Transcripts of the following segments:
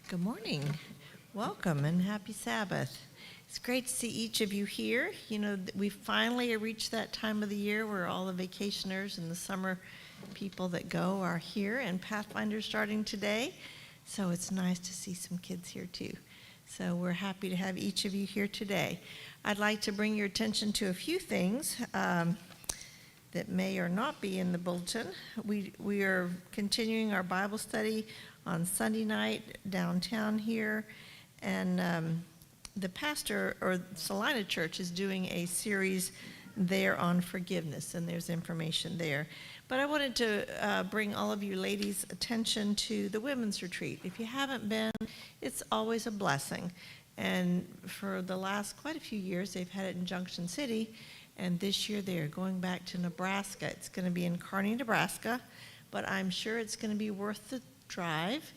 Good morning. Welcome and happy Sabbath. It's great to see each of you here. You know, we finally reached that time of the year where all the vacationers and the summer people that go are here, and Pathfinder's starting today. So it's nice to see some kids here too. So we're happy to have each of you here today. I'd like to bring your attention to a few things that may or not be in the bulletin. We are continuing our Bible study on Sunday night downtown here, and the pastor or Salina Church is doing a series there on forgiveness, and there's information there. But I wanted to bring all of you ladies' attention to the women's retreat. If you haven't been, it's always a blessing. And for the last quite a few years, they've had it in Junction City, and this year they're going back to Nebraska. It's going to be in Kearney, Nebraska, but I'm sure it's going to be worth the drive.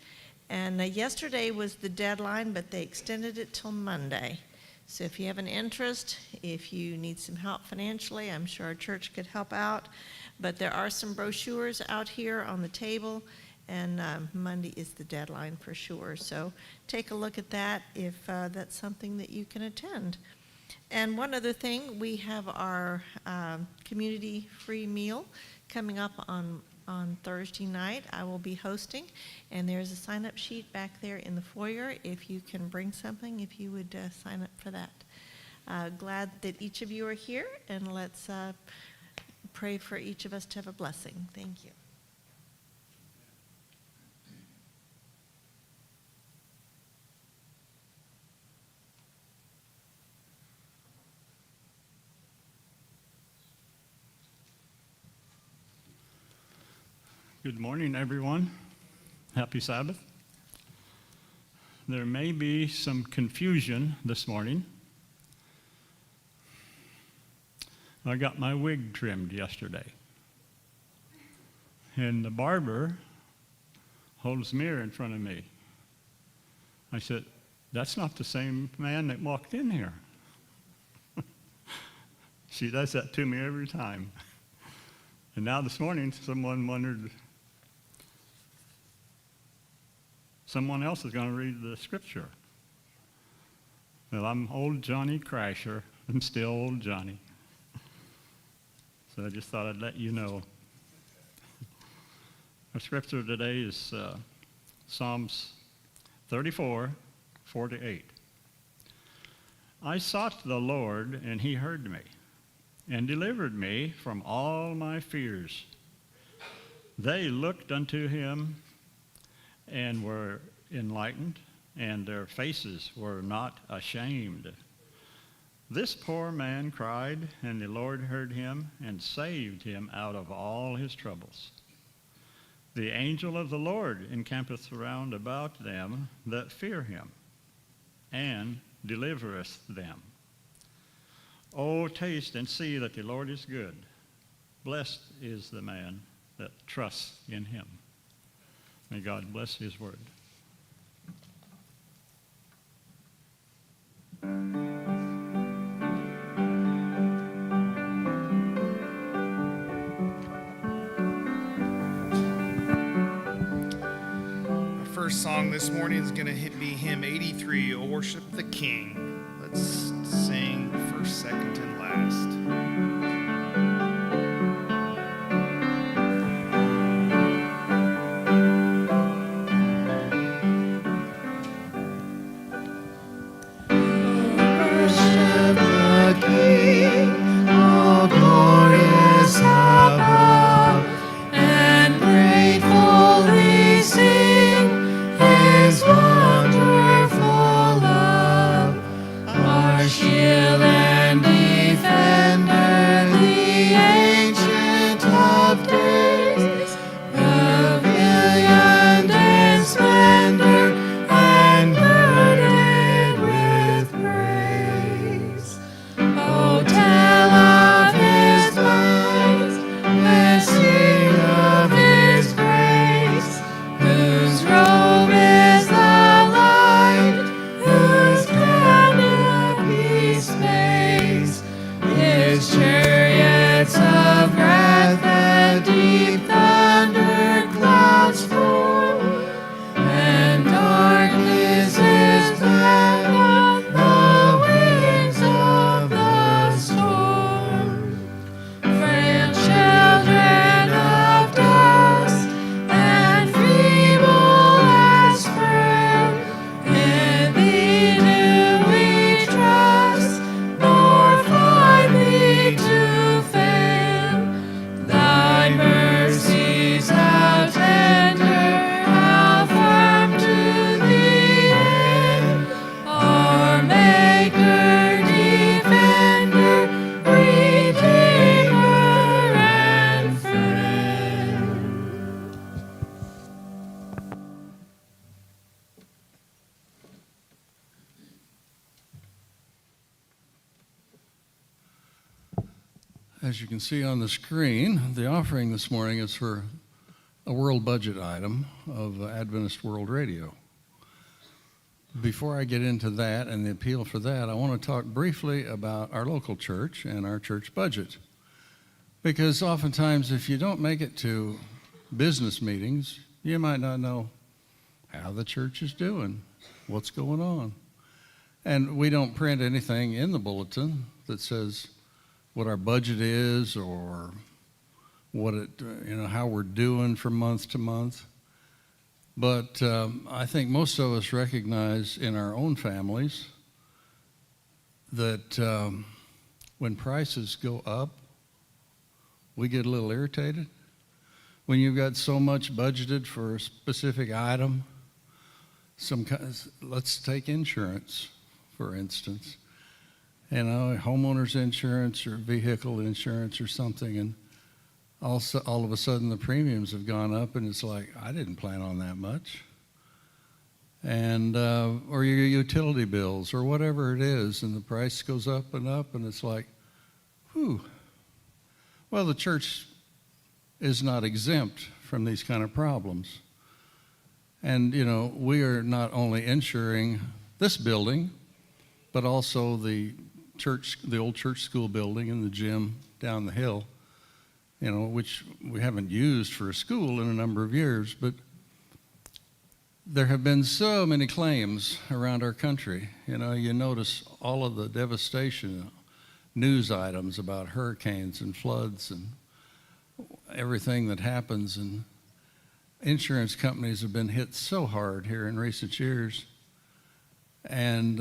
And yesterday was the deadline, but they extended it till Monday. So if you have an interest, if you need some help financially, I'm sure our church could help out. But there are some brochures out here on the table, and Monday is the deadline for sure. So take a look at that if that's something that you can attend. And one other thing, we have our community free meal coming up on Thursday night. I will be hosting, and there's a sign-up sheet back there in the foyer if you can bring something, if you would sign up for that. Glad that each of you are here, and let's pray for each of us to have a blessing. Thank you. Good morning, everyone. Happy Sabbath. There may be some confusion this morning. I got my wig trimmed yesterday, and the barber holds a mirror in front of me. I said, "That's not the same man that walked in here." She does that to me every time. And now this morning, someone else is going to read the scripture. Well, I'm old Johnny Crasher. I'm still old Johnny. So I just thought I'd let you know. Our scripture today is Psalms 34, 4-8. I sought the Lord, and he heard me, and delivered me from all my fears. They looked unto him and were enlightened, and their faces were not ashamed. This poor man cried, and the Lord heard him and saved him out of all his troubles. The angel of the Lord encampeth round about them that fear him, and delivereth them. O taste and see that the Lord is good. Blessed is the man that trusts in him. May God bless his word. Our first song this morning is going to be hymn 83, O Worship the King. Let's sing first, second, and last. Shield and defender. As you can see on the screen, the offering this morning is for a world budget item of Adventist World Radio. Before I get into that and the appeal for that, I want to talk briefly about our local church and our church budget. Because oftentimes, if you don't make it to business meetings, you might not know how the church is doing, what's going on. And we don't print anything in the bulletin that says what our budget is or what it, how we're doing from month to month. But I think most of us recognize in our own families that when prices go up, we get a little irritated. When you've got so much budgeted for a specific item, let's take insurance, for instance. Homeowner's insurance or vehicle insurance or something, and also all of a sudden the premiums have gone up, and it's like, I didn't plan on that much. And or your utility bills or whatever it is, and the price goes up, and it's like, whew. Well, the church is not exempt from these kind of problems. And, we are not only insuring this building, but also the old church school building and the gym down the hill, which we haven't used for a school in a number of years. But there have been so many claims around our country. You notice all of the devastation, news items about hurricanes and floods and everything that happens. And insurance companies have been hit so hard here in recent years. And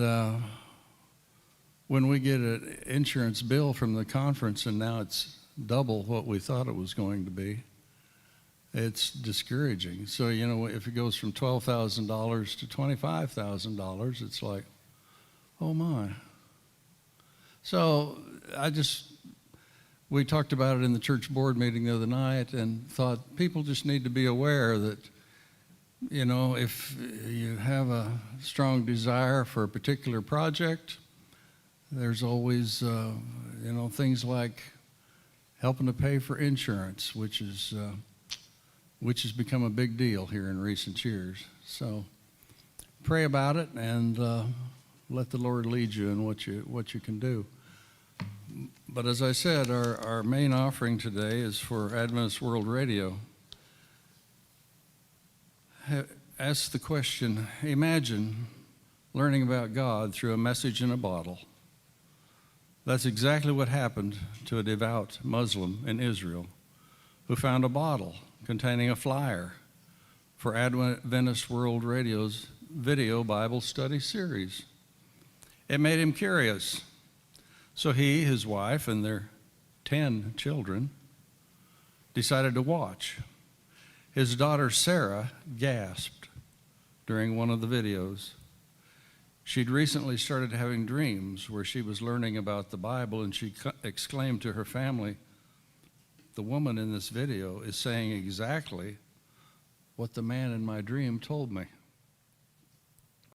when we get an insurance bill from the conference and now it's double what we thought it was going to be, it's discouraging. So, if it goes from $12,000 to $25,000, it's like, oh my. So we talked about it in the church board meeting the other night and thought people just need to be aware that, if you have a strong desire for a particular project, there's always, things like helping to pay for insurance, which has become a big deal here in recent years. So pray about it and let the Lord lead you in what you can do. But as I said, our main offering today is for Adventist World Radio. Ask the question, imagine learning about God through a message in a bottle. That's exactly what happened to a devout Muslim in Israel who found a bottle containing a flyer for Adventist World Radio's video Bible study series. It made him curious. So he, his wife, and their 10 children decided to watch. His daughter Sarah gasped during one of the videos. She'd recently started having dreams where she was learning about the Bible, and she exclaimed to her family, "The woman in this video is saying exactly what the man in my dream told me."